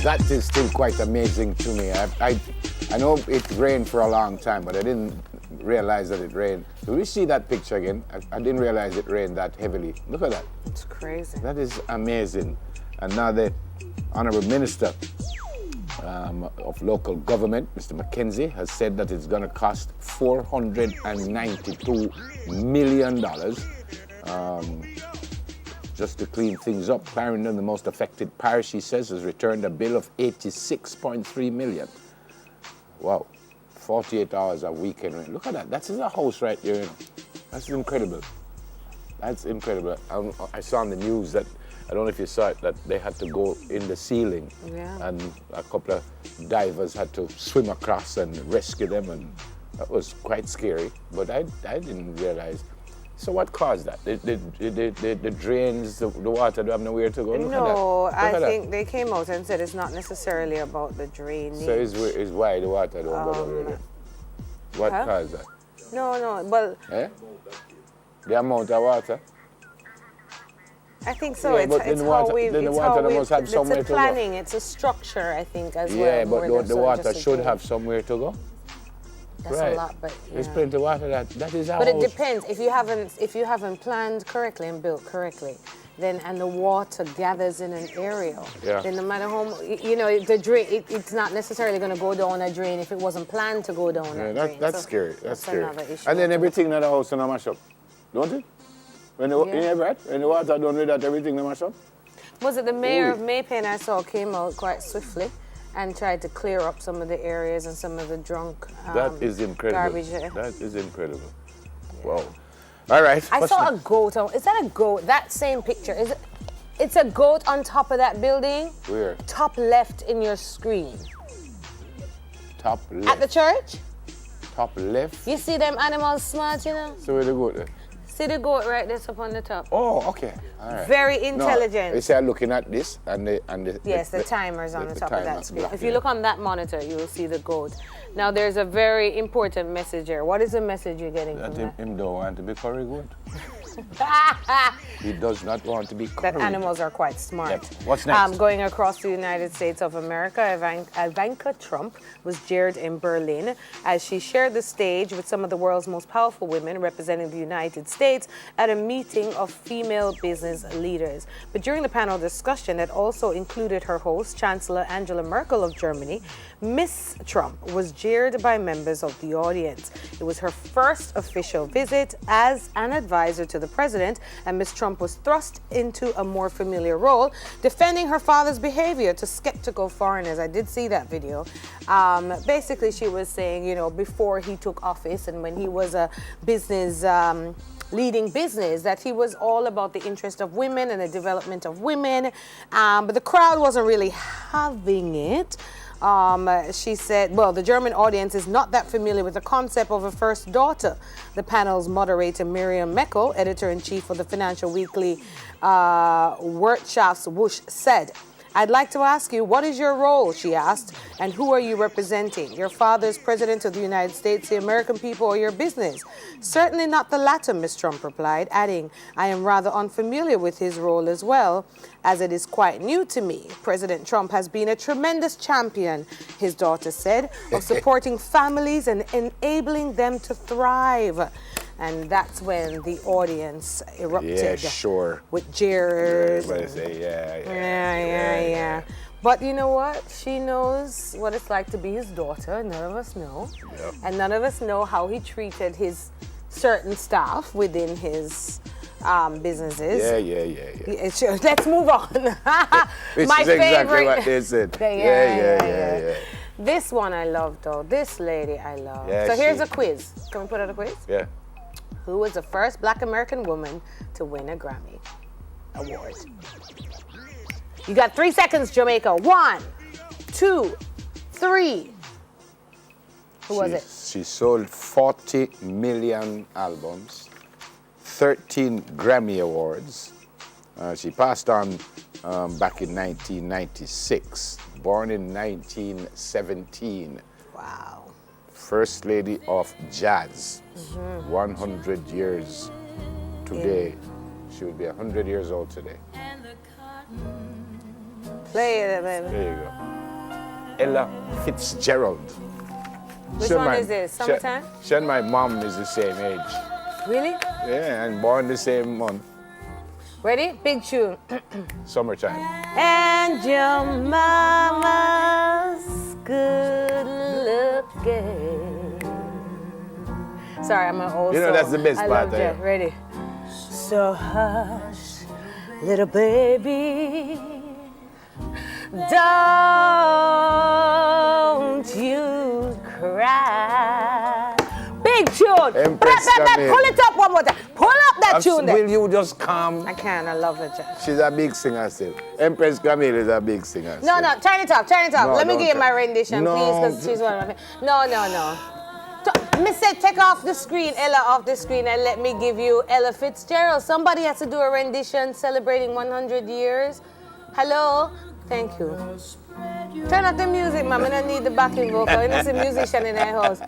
that is still quite amazing to me. I know it rained for a long time, but I didn't realize that it rained. Do we see that picture again? I didn't realize it rained that heavily. Look at that. It's crazy. That is amazing. And now the Honorable Minister of Local Government, Mr. McKenzie, has said that it's going to cost $492 million just to clean things up. Clarendon, the most affected parish, he says, has returned a bill of $86.3 million. Wow. 48 hours a weekend rent. Look at that. That's a house right there. You know. That's incredible. That's incredible. I saw on the news that, I don't know if you saw it, that they had to go in the ceiling. Yeah. And a couple of divers had to swim across and rescue them, and that was quite scary. But I didn't realize. So what caused that? The drains, the water don't have nowhere to go? No, I think they came out and said it's not necessarily about the drainage. So it's why the water don't go nowhere. What caused that? No, well... The amount of water? I think so. Yeah, it's how we... It's a planning, it's a structure, I think, as well. Yeah, but the water should have somewhere to go. That's a lot, but there's plenty of water that is our But it depends. If you haven't planned correctly and built correctly, then and the water gathers in an area, then no matter how the drain, it's not necessarily going to go down a drain if it wasn't planned to go down a drain. That's scary. That's scary. Another issue. And then everything in the house is mash up, don't it? When the water done with that, everything mash up. Was it the mayor of Maypen I saw came out quite swiftly and tried to clear up some of the areas and some of the drunk that is incredible. Garbage. That is incredible. Wow. All right. I saw a goat. Is that a goat? That same picture. Is it? It's a goat on top of that building. Where? Top left in your screen. Top left. At the church? Top left. You see them animals smart, you know? So where the goat there? See the goat right there up on the top. Oh, okay. All right. Very intelligent. No, you see, I'm looking at this and the yes, the timer's on the top of that screen. If you yeah. look on that monitor, you will see the goat. Now, there's a very important message here. What is the message you're getting from that? Him don't want to be curry goat. He does not want to be curry. That animals are quite smart. Yep. What's next? Going across the United States of America, Ivanka Trump was jeered in Berlin as she shared the stage with some of the world's most powerful women representing the United States at a meeting of female business leaders. But during the panel discussion that also included her host, Chancellor Angela Merkel of Germany, Miss Trump was jeered by members of the audience. It was her first official visit as an advisor to the president, and Miss Trump was thrust into a more familiar role, defending her father's behavior to skeptical foreigners. I did see that video. Basically, she was saying, before he took office and when he was a business leading business, that he was all about the interest of women and the development of women, but the crowd wasn't really having it. She said, well, the German audience is not that familiar with the concept of a first daughter. The panel's moderator, Miriam Meckel, editor-in-chief of the financial weekly Wirtschaftswoche, said, "I'd like to ask you, what is your role?" she asked, "and who are you representing? Your father's president of the United States, the American people, or your business?" "Certainly not the latter," Ms. Trump replied, adding, "I am rather unfamiliar with his role as well, as it is quite new to me. President Trump has been a tremendous champion," his daughter said, "of supporting families and enabling them to thrive." And that's when the audience erupted with jeers. Everybody say, yeah. But you know what? She knows what it's like to be his daughter. None of us know. Yep. And none of us know how he treated his certain staff within his businesses. Yeah. Let's move on. Which My is exactly favorite. what they said. Yeah. This one I love, though. This lady I love. Yeah, so here's a quiz. Can we put out a quiz? Yeah. Who was the first Black American woman to win a Grammy Award? You got 3 seconds, Jamaica. 1, 2, 3. Who was it? She sold 40 million albums, 13 Grammy Awards. She passed on back in 1996, born in 1917. Wow. First Lady of Jazz, 100 years today. She would be 100 years old today. Play it, baby. There you go. Ella Fitzgerald. Which one is this? Summertime? She and my mom is the same age. Really? Yeah, and born the same month. Ready? Big tune. Summertime. And your mama's good looking. Sorry, I'm an old You know, soul. that's the best I part love there. Jeff. Ready? So hush, little baby, don't you cry. Big tune. Empress Camille. Pull it up one more time. Pull up that tune there. Will you just come? I can. I love it, Jeff. She's a big singer still. Empress Camille is a big singer No, still. no, turn it up, turn it up. No, Let me don't give you my turn- rendition, No. please, because she's one of my favorites. No, no, no. Miss said, take off the screen, Ella off the screen, and let me give you Ella Fitzgerald. Somebody has to do a rendition celebrating 100 years. Hello? Thank you. Turn up the music, ma'am. I don't need the backing vocal. There's a musician in our house.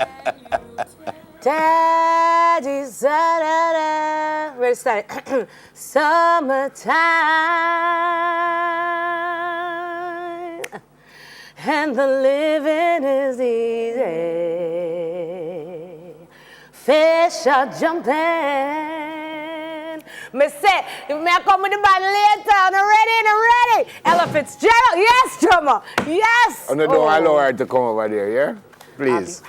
Daddy's da-da-da. Ready, start it. Summertime, and the living is easy. Fish are jumping. Me say, may I come with the band later? I'm ready, I'm ready. Ella Fitzgerald, yes, drummer, yes. Oh, no, don't allow her to come over there, yeah? Please.